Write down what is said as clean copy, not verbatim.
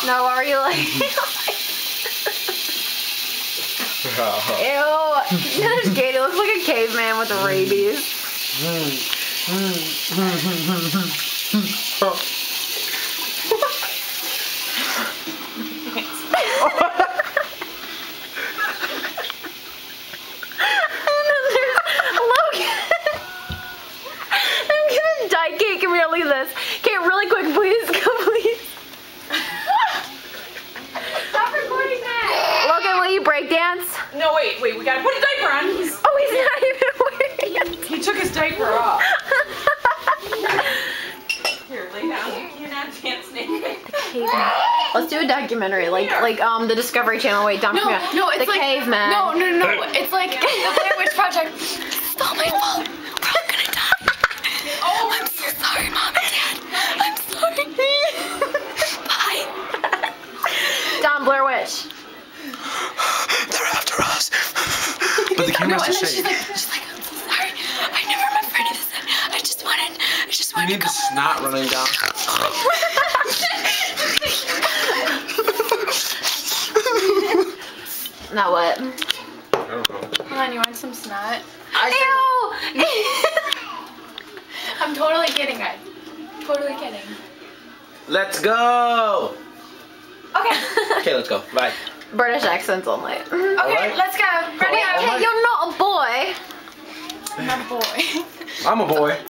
No, are you like? Ew. This Katie looks like a caveman with rabies. This. Okay, really quick, please. Go, please. Stop recording that. Logan, will you break dance? No, wait, we gotta put a diaper on. Oh, he's not even wearing it. He took his diaper off. Here, lay down. You cannot dance naked. Let's do a documentary, like the Discovery Channel. Wait, Dom, come here. No, it's the like caveman. No, it's like the Blair Witch Project. Stop my phone. We're all gonna die. Oh, I'm so sorry, Mom and Dad. I'm sorry. Bye. Dom, Blair Witch. They're after us. But the camera's and just then shaking. she's like, I'm so sorry. I never meant for any of this. I just wanted You need the snot running down. Now what? I don't know. Hold on, you want some snot? Ew! I'm totally kidding, guys. Totally kidding. Let's go. Okay. Okay, let's go. Bye. British accents only. Okay, Alright. let's go. Ready? Hey, you're not a boy. I'm not a boy. I'm a boy.